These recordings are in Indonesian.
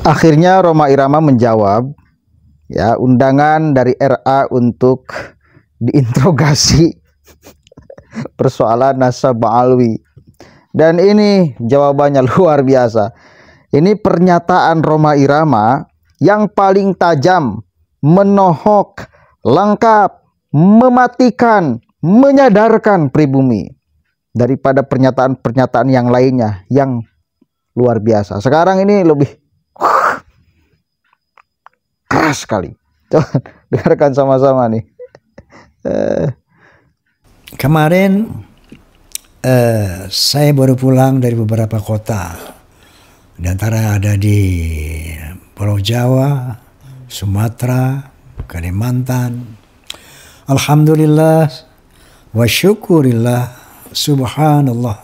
Akhirnya Rhoma Irama menjawab, ya, undangan dari RA untuk diinterogasi persoalan nasabah alwi. Dan ini jawabannya luar biasa. Ini pernyataan Rhoma Irama yang paling tajam, menohok, lengkap, mematikan, menyadarkan pribumi daripada pernyataan-pernyataan yang lainnya yang luar biasa. Sekarang ini lebih keras sekali. Coba dengarkan sama-sama nih. Kemarin saya baru pulang dari beberapa kota. Di antara ada di Pulau Jawa, Sumatera, Kalimantan. Alhamdulillah wa syukurillah, subhanallah.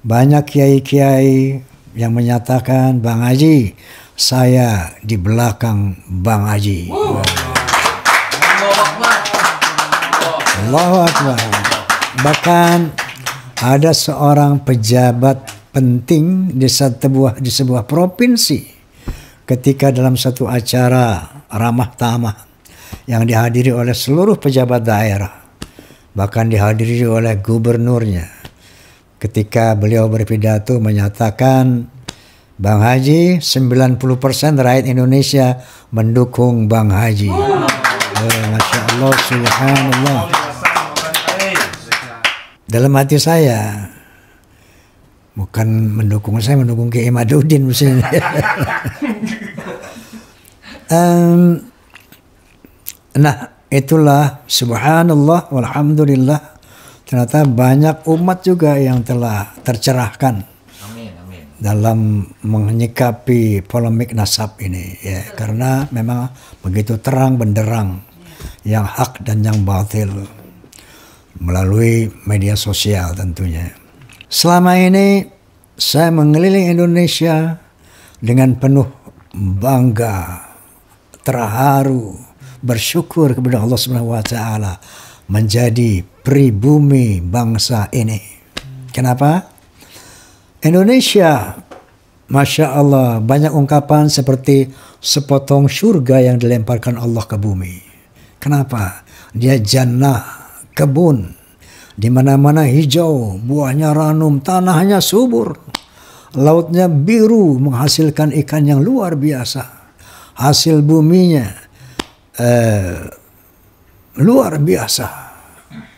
Banyak kiai-kiai yang menyatakan, Bang Haji, saya di belakang Bang Haji. Allahu Akbar. Bahkan ada seorang pejabat penting di sebuah provinsi ketika dalam satu acara ramah tamah yang dihadiri oleh seluruh pejabat daerah, bahkan dihadiri oleh gubernurnya. Ketika beliau berpidato menyatakan, Bang Haji, 90% rakyat Indonesia mendukung Bang Haji. Masya Allah, subhanallah. Dalam hati saya, bukan mendukung saya, mendukung Kiai Madudin misalnya. Nah, itulah subhanallah walhamdulillah. Ternyata banyak umat juga yang telah tercerahkan dalam menyikapi polemik nasab ini, ya, karena memang begitu terang benderang yang hak dan yang batil melalui media sosial tentunya. Selama ini saya mengelilingi Indonesia dengan penuh bangga, terharu, bersyukur kepada Allah Subhanahu wa taala menjadi pribumi bangsa ini. Kenapa? Indonesia, Masya Allah, banyak ungkapan seperti sepotong surga yang dilemparkan Allah ke bumi. Kenapa? Dia jannah, kebun, di mana-mana hijau, buahnya ranum, tanahnya subur, lautnya biru, menghasilkan ikan yang luar biasa. Hasil buminya luar biasa.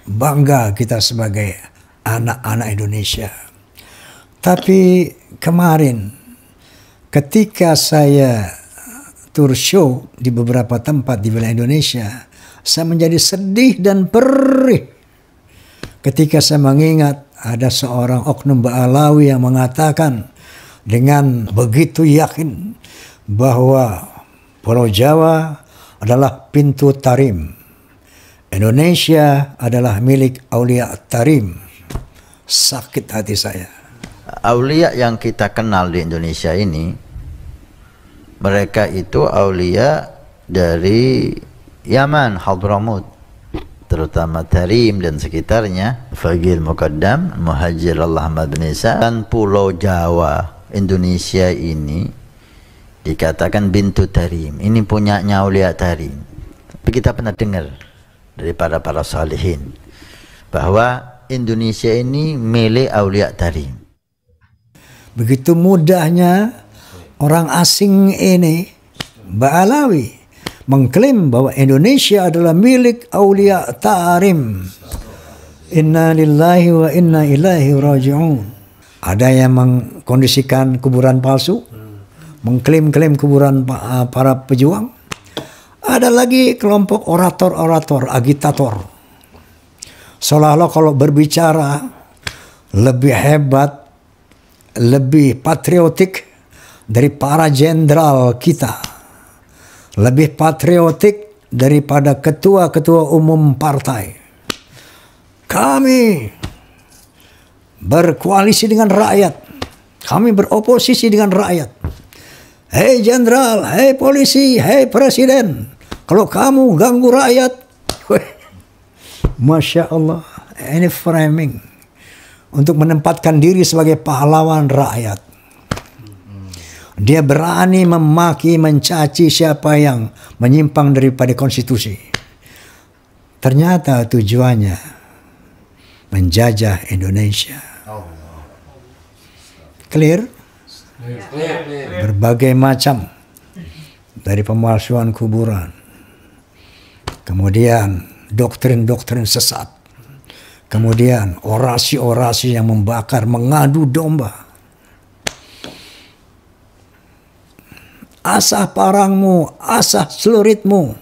Bangga kita sebagai anak-anak Indonesia. Tapi kemarin ketika saya tour show di beberapa tempat di wilayah Indonesia, saya menjadi sedih dan perih ketika saya mengingat ada seorang oknum Ba'alawi yang mengatakan dengan begitu yakin bahwa Pulau Jawa adalah pintu tarim, Indonesia adalah milik Aulia Tarim. Sakit hati saya. Aulia yang kita kenal di Indonesia ini, mereka itu aulia dari Yaman, Hadramut, terutama Tarim dan sekitarnya, Faqih Muqaddam, Muhajir Allah Ahmad bin Isa. Dan Pulau Jawa Indonesia ini dikatakan bintu Tarim, ini punyanya Aulia Tarim. Tapi kita pernah dengar dari para salihin bahwa Indonesia ini milik Aulia Tarim. Begitu mudahnya orang asing ini, Ba'alawi, mengklaim bahwa Indonesia adalah milik Aulia Tarim. Inna lillahi wa inna ilaihi raji'un. Ada yang mengkondisikan kuburan palsu, mengklaim-klaim kuburan para pejuang. Ada lagi kelompok orator-orator, agitator. Seolah-olah kalau berbicara lebih hebat, lebih patriotik dari para jenderal kita. Lebih patriotik daripada ketua-ketua umum partai. Kami berkoalisi dengan rakyat. Kami beroposisi dengan rakyat. Hei jenderal, hei polisi, hei presiden, kalau kamu ganggu rakyat, Masya Allah, ini framing untuk menempatkan diri sebagai pahlawan rakyat. Dia berani memaki, mencaci siapa yang menyimpang daripada konstitusi. Ternyata tujuannya menjajah Indonesia. Clear? Berbagai macam, dari pemalsuan kuburan, kemudian doktrin-doktrin sesat, kemudian orasi-orasi yang membakar, mengadu domba. Asah parangmu, asah celuritmu.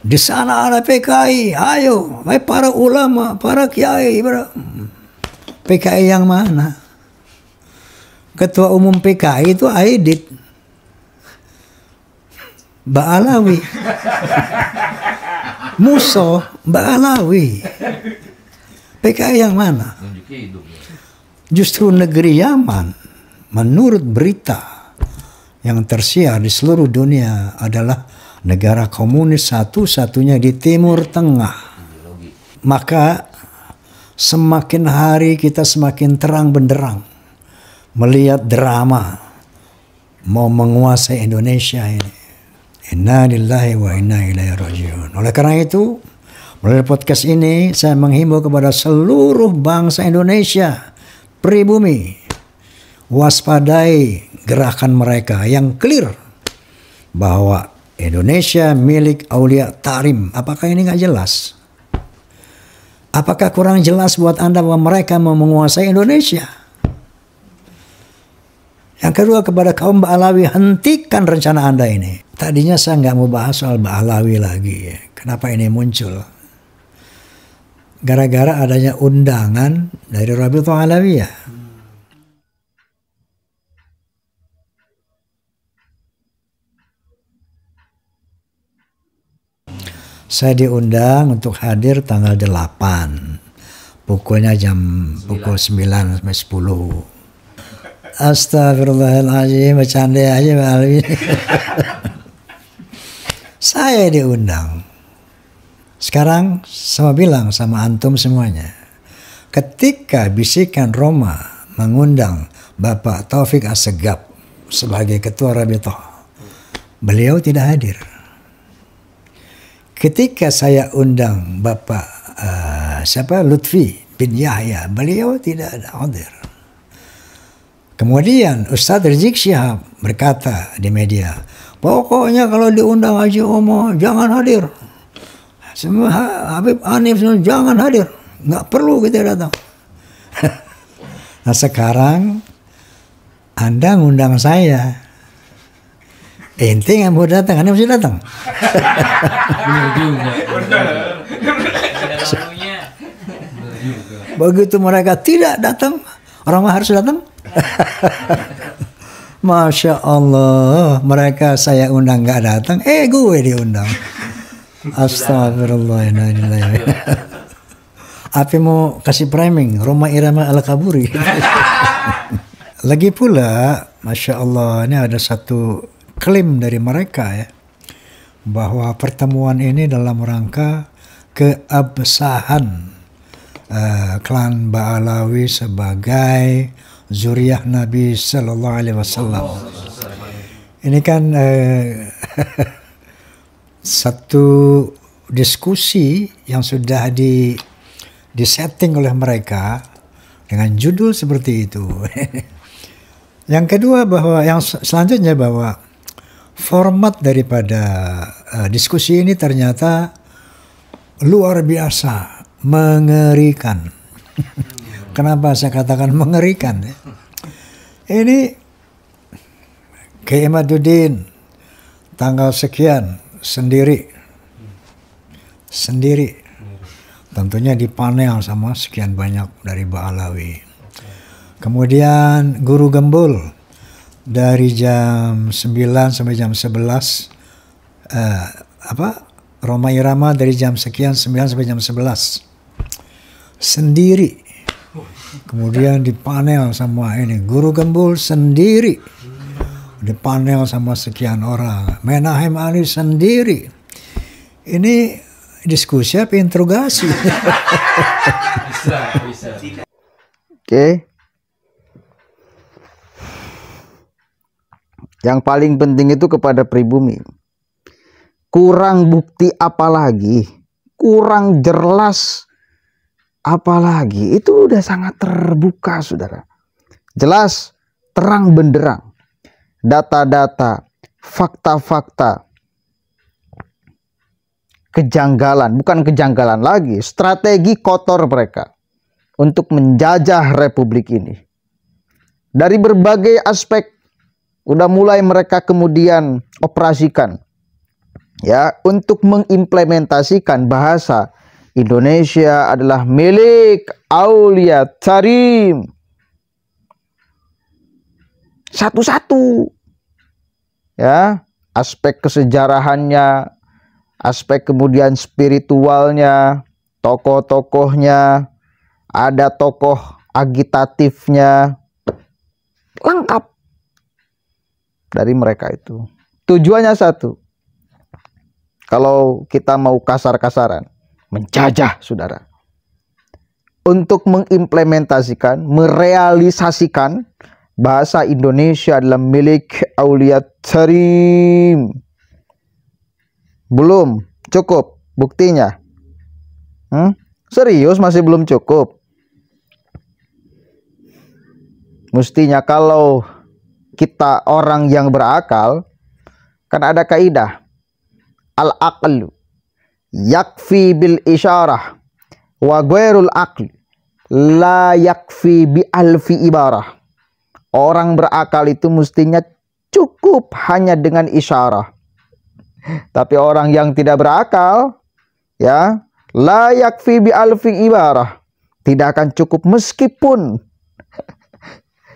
Di sana ada PKI, ayo, para ulama, para kiai. PKI yang mana? Ketua umum PKI itu Aidit Ba'alawi. Muso Ba'alawi. PKI yang mana? Justru negeri Yaman, menurut berita yang tersiar di seluruh dunia, adalah negara komunis satu-satunya di Timur Tengah. Maka semakin hari kita semakin terang benderang melihat drama mau menguasai Indonesia ini. Inna lillahi wa inna ilaihi rajiun. Oleh karena itu, melalui podcast ini saya menghimbau kepada seluruh bangsa Indonesia, pribumi, waspadai gerakan mereka yang clear bahwa Indonesia milik Aulia Tarim. Apakah ini nggak jelas? Apakah kurang jelas buat Anda bahwa mereka mau menguasai Indonesia? Yang kedua, kepada kaum Ba'alawi, hentikan rencana Anda ini. Tadinya saya nggak mau bahas soal Ba'alawi lagi. Kenapa ini muncul? Gara-gara adanya undangan dari Rabithah Alawiyah. Saya diundang untuk hadir tanggal 8. Pukul 9 sampai 10. Astagfirullahaladzim, bercanda aja Pak Alwi. Saya diundang. Sekarang sama bilang sama antum semuanya. Ketika bisikan Roma mengundang Bapak Taufik Assegaf sebagai ketua Rabithah, beliau tidak hadir. Ketika saya undang Bapak Lutfi bin Yahya, beliau tidak hadir. Kemudian Ustadz Rizik Syihab berkata di media, pokoknya kalau diundang Haji Omo jangan hadir. Semua Habib Hanif jangan hadir, nggak perlu kita datang. Nah sekarang Anda ngundang saya. Ente nggak mau datang, Anda mesti datang. Begitu mereka tidak datang, orang harus datang. Masya Allah, mereka saya undang nggak datang, gue diundang. Astagfirullahaladzim. Apa mau kasih framing Roma Irama Al-Kaburi? Lagi pula, Masya Allah, ini ada satu klaim dari mereka ya, bahwa pertemuan ini dalam rangka keabsahan klan Ba'alawi sebagai zuriyah Nabi Sallallahu Alaihi Wasallam. Ini kan satu diskusi yang sudah disetting oleh mereka dengan judul seperti itu. Yang kedua, bahwa yang selanjutnya bahwa format daripada diskusi ini ternyata luar biasa mengerikan. Kenapa saya katakan mengerikan? Ini Kiai Imaduddin tanggal sekian sendiri, tentunya dipanel sama sekian banyak dari Ba'alawi. Kemudian Guru Gembul dari jam 9 sampai jam 11, Roma Irama dari jam sekian 9 sampai jam 11 sendiri. Kemudian dipanel sama ini Guru Gembul sendiri, dipanel sama sekian orang. Menahem Ali sendiri. Ini diskusi apa interogasi? Bisa. Oke. Yang paling penting itu kepada pribumi. Kurang bukti apalagi, kurang jelas apalagi, itu udah sangat terbuka, saudara. Jelas, terang benderang. Data-data, fakta-fakta, kejanggalan, bukan kejanggalan lagi, strategi kotor mereka untuk menjajah republik ini. Dari berbagai aspek, udah mulai mereka kemudian operasikan, ya, untuk mengimplementasikan bahasa Indonesia adalah milik Aulia Tarim. Satu-satu, ya, aspek kesejarahannya, aspek kemudian spiritualnya, tokoh-tokohnya, ada tokoh agitatifnya, lengkap dari mereka itu. Tujuannya satu. Kalau kita mau kasar-kasaran, menjajah, saudara. Untuk mengimplementasikan, merealisasikan bahasa Indonesia adalah milik Aulia Tarim. Belum cukup buktinya. Serius masih belum cukup. Mestinya kalau kita orang yang berakal, kan ada kaidah al-aqlu yakfi bil isyarah wa ghairul aqli la yakfi bi alfi ibarah. Orang berakal itu mestinya cukup hanya dengan isyarah. Tapi orang yang tidak berakal, ya, la yakfi bi alfi ibarah, tidak akan cukup meskipun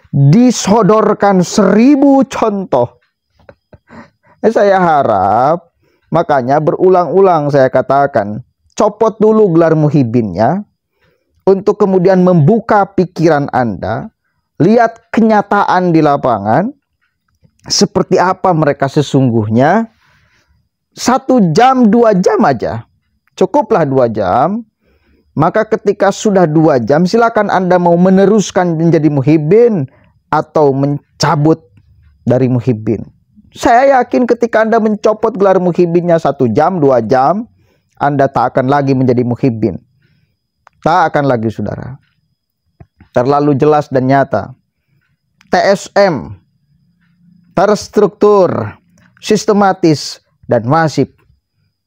disodorkan 1000 contoh. Saya harap, makanya berulang-ulang saya katakan, copot dulu gelar muhibinnya, untuk kemudian membuka pikiran Anda, lihat kenyataan di lapangan, seperti apa mereka sesungguhnya. 1 jam, 2 jam aja, cukuplah 2 jam. Maka ketika sudah 2 jam, silakan Anda mau meneruskan menjadi muhibin atau mencabut dari muhibin. Saya yakin ketika Anda mencopot gelar muhibinnya 1 jam, 2 jam, Anda tak akan lagi menjadi muhibin. Tak akan lagi, saudara. Terlalu jelas dan nyata. TSM, terstruktur, sistematis, dan masif.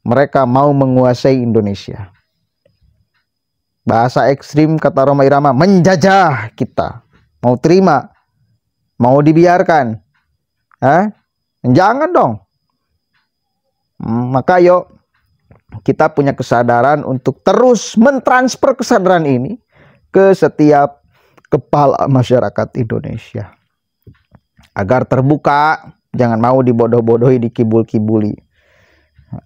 Mereka mau menguasai Indonesia. Bahasa ekstrim, kata Rhoma Irama, menjajah kita. Mau terima? Mau dibiarkan? Jangan dong. Maka yuk, kita punya kesadaran untuk terus mentransfer kesadaran ini ke setiap kepala masyarakat Indonesia. Agar terbuka, jangan mau dibodoh-bodohi, dikibul-kibuli.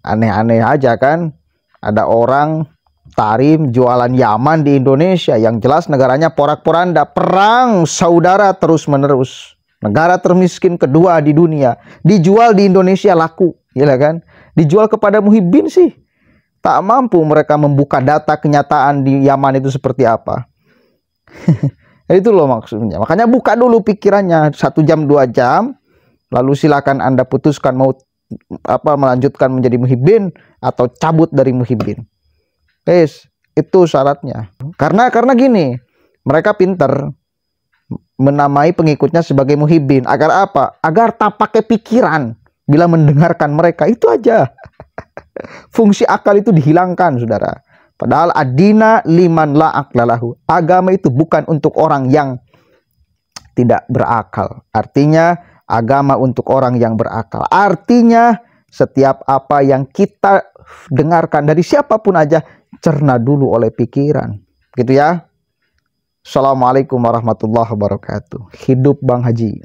Aneh-aneh aja kan. Ada orang Tarim jualan Yaman di Indonesia, yang jelas negaranya porak-poranda, perang saudara terus-menerus. Negara termiskin kedua di dunia, dijual di Indonesia laku, gila kan? Dijual kepada muhibin sih. Tak mampu mereka membuka data kenyataan di Yaman itu seperti apa. Itu loh maksudnya. Makanya buka dulu pikirannya 1 jam 2 jam, lalu silakan Anda putuskan mau melanjutkan menjadi muhibin atau cabut dari muhibin. Itu syaratnya. Karena gini, mereka pinter menamai pengikutnya sebagai muhibin. Agar apa? Agar tak pakai pikiran bila mendengarkan mereka. Itu aja. Fungsi akal itu dihilangkan, saudara. Padahal adina liman la aqlalahu. Agama itu bukan untuk orang yang tidak berakal. Artinya agama untuk orang yang berakal. Artinya setiap apa yang kita dengarkan dari siapapun aja, cerna dulu oleh pikiran. Gitu ya. Assalamualaikum warahmatullahi wabarakatuh. Hidup Bang Haji.